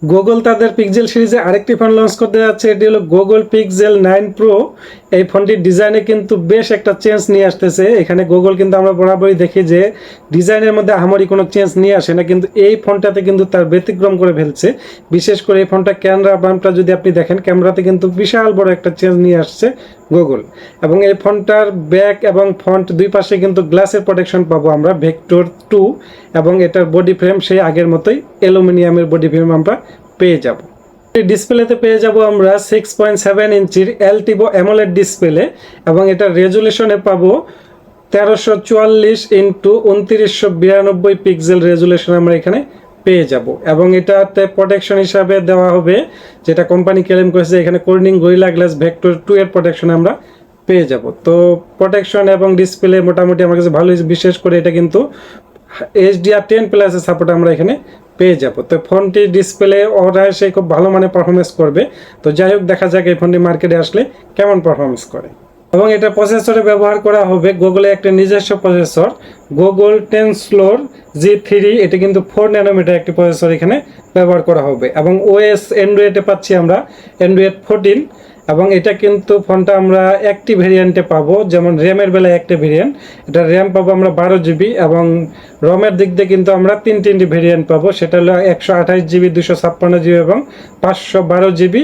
Google তাদের pixel সিরিজে আরেকটি ফোন লঞ্চ করতে যাচ্ছে, এটি হলো গুগল পিক্সেল 9 প্রো। এই ফোনটির ডিজাইনে কিন্তু বেশ একটা চেঞ্জ নিয়ে আসতেছে। এখানে গুগল কিন্তু আমরা বরাবরই দেখি যে ডিজাইনের মধ্যে আহামরি কোনো চেঞ্জ নিয়ে আসে না, কিন্তু এই ফোনটাতে কিন্তু তার ব্যতিক্রম করে ফেলছে। বিশেষ করে এই ফোনটা ক্যামেরা বামটা যদি আপনি দেখেন, ক্যামেরাতে কিন্তু বিশাল বড় একটা চেঞ্জ নিয়ে আসছে গুগল। এবং এই ফোনটার ব্যাক এবং ফ্রন্ট দুই পাশে কিন্তু গ্লাসের প্রোটেকশন পাবো আমরা ভেক্টর 2, এবং এটার বডি ফ্রেম সেই আগের মতোই অ্যালুমিনিয়ামের বডি ফ্রেম আমরা পেয়ে যাব। ডিসপ্লেতে পেয়ে যাব আমরা 6.7 ইঞ্চির এলটিভো অ্যামোলেড ডিসপ্লে, এবং এটার রেজুলেশনে পাবো 1344 ইন্টু 2992 পিক্সেল রেজুলেশন আমরা এখানে পেয়ে যাব। এবং এটাতে প্রোটেকশন হিসাবে দেওয়া হবে, যেটা কোম্পানি ক্লেম করেছে, এখানে কর্নিং গরিলা গ্লাস ভেক্টর 2 এর প্রোটেকশন আমরা পেয়ে যাব। তো প্রোটেকশন এবং ডিসপ্লে মোটামুটি আমার কাছে ভালোই, বিশেষ করে এটা কিন্তু HDR10 প্লাসের সাপোর্ট আমরা এখানে পেয়ে যাব। তো ফোনটির ডিসপ্লে অনায়াসে খুব ভালো মানে পারফরমেন্স করবে। তো যাই হোক, দেখা যাক এই ফোনটি মার্কেটে আসলে কেমন পারফরমেন্স করে। এবং এটা প্রসেসরে ব্যবহার করা হবে গুগলের একটা নিজস্ব প্রসেসর গুগল টেনসলোর G3। এটা কিন্তু 4 ন্যানোমিটার একটি প্রসেসর এখানে ব্যবহার করা হবে। এবং ওএস অ্যান্ড্রয়েডে পাচ্ছি আমরা অ্যান্ড্রয়েড 14। এবং এটা কিন্তু ফোনটা আমরা একটি ভেরিয়েন্টে পাবো, যেমন র্যামের বেলায় একটা ভেরিয়েন্ট, এটা র্যাম পাবো আমরা 12 জিবি, এবং রমের দিক দিয়ে কিন্তু আমরা তিনটি ভেরিয়েন্ট পাবো, সেটা হলো 128 জিবি, 256 জিবি এবং 512 জিবি,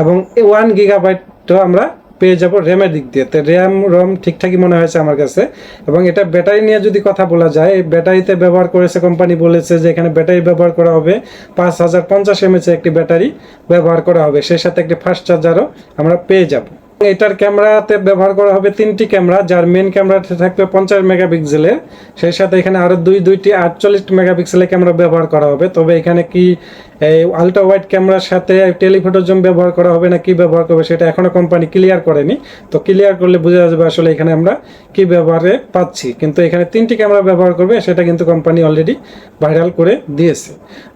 এবং 1 গিগাবাইটও আমরা পেয়ে যাব র্যামের দিক দিয়ে। তো র্যাম রম ঠিকঠাকই মনে হয়েছে আমার কাছে। এবং এটা ব্যাটারি নিয়ে যদি কথা বলা যায়, এই ব্যাটারিতে ব্যবহার করেছে কোম্পানি বলেছে যে এখানে ব্যাটারি ব্যবহার করা হবে 5050 mAh একটি ব্যাটারি ব্যবহার করা হবে, সেই সাথে একটি ফাস্ট চার্জারও আমরা পেয়ে যাব। এটার ক্যামেরাতে ব্যবহার করা হবে 3টি ক্যামেরা, যার মেন ক্যামেরাতে থাকবে 50 মেগাপিক্সেলের, সেই সাথে এখানে আরও দুইটি 48 মেগাপিক্সেলের ক্যামেরা ব্যবহার করা হবে। তবে এখানে কি এই আলট্রা ওয়াইড ক্যামেরার সাথে টেলিফটো জুম ব্যবহার করা হবে না কি ব্যবহার করবে, সেটা এখনও কোম্পানি ক্লিয়ার করেনি। তো ক্লিয়ার করলে বোঝা যাবে আসলে এখানে আমরা কি ব্যবহারে পাচ্ছি। কিন্তু এখানে 3টি ক্যামেরা ব্যবহার করবে, সেটা কিন্তু কোম্পানি অলরেডি ভাইরাল করে দিয়েছে।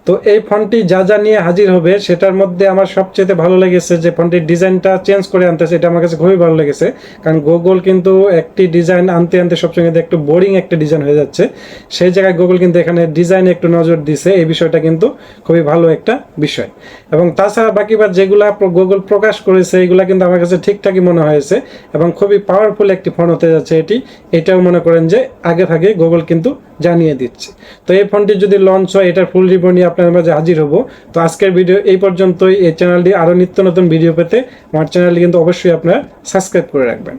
তো এই ফোনটি যা যা নিয়ে হাজির হবে, সেটার মধ্যে আমার সবচেয়ে ভালো লেগেছে যে ফোনটির ডিজাইনটা চেঞ্জ করে আনতেছে। এটা আমার কাছে খুবই ভালো লেগেছে, কারণ গুগল কিন্তু একটি ডিজাইন আনতে আনতে সবসময় একটু বোরিং একটা ডিজাইন হয়ে যাচ্ছে। সেই জায়গায় গুগল কিন্তু এখানে ডিজাইনে একটু নজর দিছে, এই বিষয়টা কিন্তু খুবই ভালো একটা বিষয়। এবং তাছাড়া বাকিবার যেগুলা গুগল প্রকাশ করেছে, এগুলা কিন্তু আমার কাছে ঠিকঠাকই মনে হয়েছে, এবং খুবই পাওয়ারফুল একটি ফোন হতে যাচ্ছে এটাও মনে করেন যে আগে ভাগে গুগল কিন্তু জানিয়ে দিচ্ছে। তো এই ফোনটি যদি লঞ্চ হয়, এটার ফুল রিভিউ নিয়ে আপনার মাঝে হাজির হব। তো আজকের ভিডিও এই পর্যন্তই। এই চ্যানেলটি আরও নিত্য নতুন ভিডিও পেতে আমার চ্যানেলটি কিন্তু অবশ্যই আপনারা সাবস্ক্রাইব করে রাখবেন।